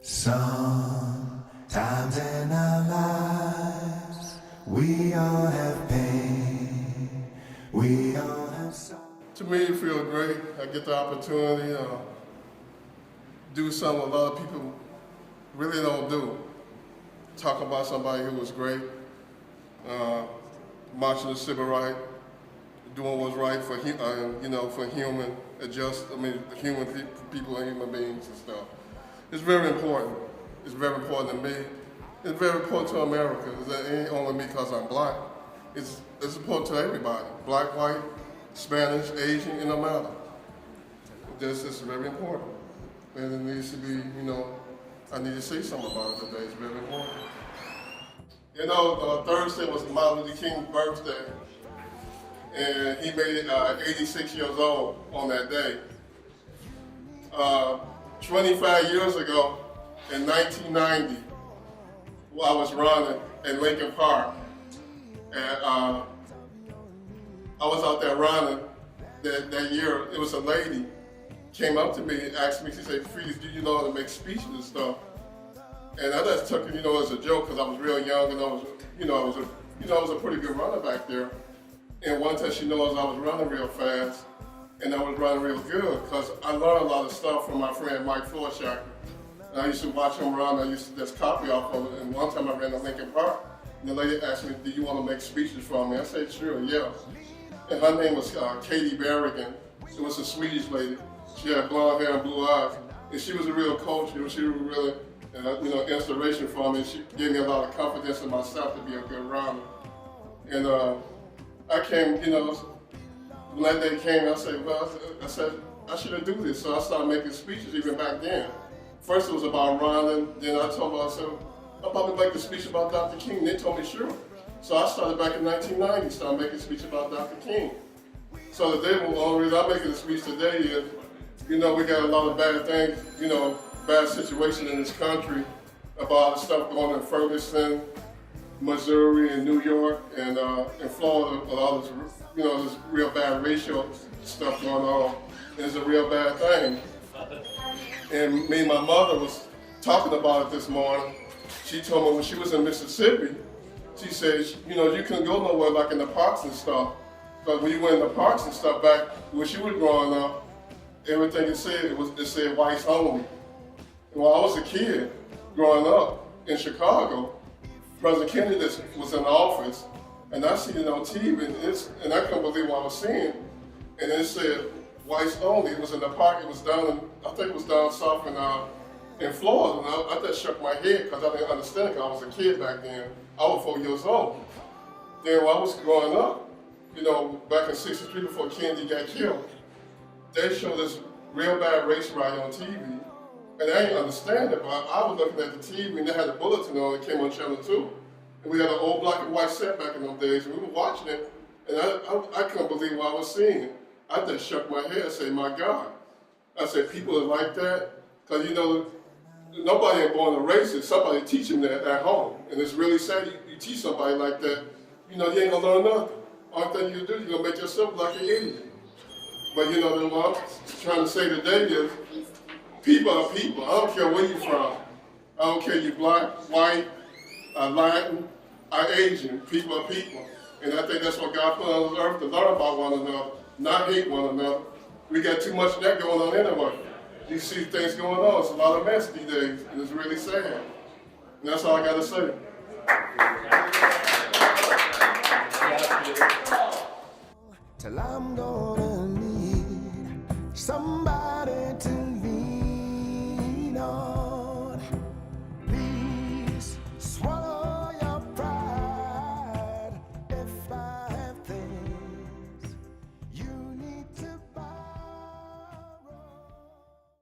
Sometimes in our lives, we all have pain, we all have sorrow. To me, it feels great. I get the opportunity to do something a lot of people really don't do. Talk about somebody who was great, marching the civil rights, doing what's right for for human people and human beings and stuff. It's very important. It's very important to me. It's very important to America. It ain't only me because I'm black. It's important to everybody. Black, white, Spanish, Asian, it don't matter. This is very important. And it needs to be, I need to say something about it today. It's very important. Thursday was Martin Luther King's birthday. And he made it 86 years old on that day. 25 years ago, in 1990, I was running in Lincoln Park. And I was out there running that year. It was a lady came up to me and asked me, she said, "Felix, do you know how to make speeches and stuff?" And I just took it, as a joke because I was real young and I was a pretty good runner back there. And one time she knows I was running real fast and I was running real good because I learned a lot of stuff from my friend Mike Florshacker. And I used to watch him run, I used to just copy off of it. And one time I ran to Lincoln Park and the lady asked me, "Do you want to make speeches for me?" I said, "Sure, yeah." And her name was Katie Berrigan. She was a Swedish lady. She had blonde hair and blue eyes. And she was a real coach. She was really inspiration for me. She gave me a lot of confidence in myself to be a good runner. And I came, when that day came, I said, I should do this. So I started making speeches even back then. First it was about running. Then I told myself, I'll probably make a speech about Dr. King. They told me, sure. So I started back in 1990, started making a speech about Dr. King. So today, the only reason I'm making a speech today is, we got a lot of bad things, bad situation in this country about the stuff going on in Ferguson, Missouri, and New York, and in Florida, a lot of this real bad racial stuff going on. It's a real bad thing. And me and my mother was talking about it this morning. She told me when she was in Mississippi, she said, you couldn't go nowhere like in the parks and stuff. But when you went in the parks and stuff back when she was growing up, everything it said whites only. And when I was a kid growing up in Chicago, President Kennedy was in office, and I seen it on TV, and I couldn't believe what I was seeing. And it said whites only. It was in the park. It was down I think it was down south in Florida. And I just shook my head because I didn't understand it because I was a kid back then. I was 4 years old. Then when I was growing up, back in '63 before Kennedy got killed, they showed this real bad race riot on TV. And I didn't understand it, but I was looking at the TV and they had a bulletin on it, came on Channel 2. And we had an old black and white set back in those days, and we were watching it, and I couldn't believe what I was seeing. I just shook my head and said, my God. I said, people are like that? Because, nobody ain't born a racist. Somebody teach them that at home. And it's really sad you teach somebody like that, you ain't gonna learn nothing. Only thing you do, you're gonna make yourself like an idiot. But what I'm trying to say today is, people are people. I don't care where you're from. I don't care you black, white, Latin, or Asian. People are people. And I think that's what God put on this earth, to learn about one another, not hate one another. We got too much of that going on anyway. You see things going on. It's a lot of mess these days, and it's really sad. And that's all I got to say. Till I'm gonna need somebody to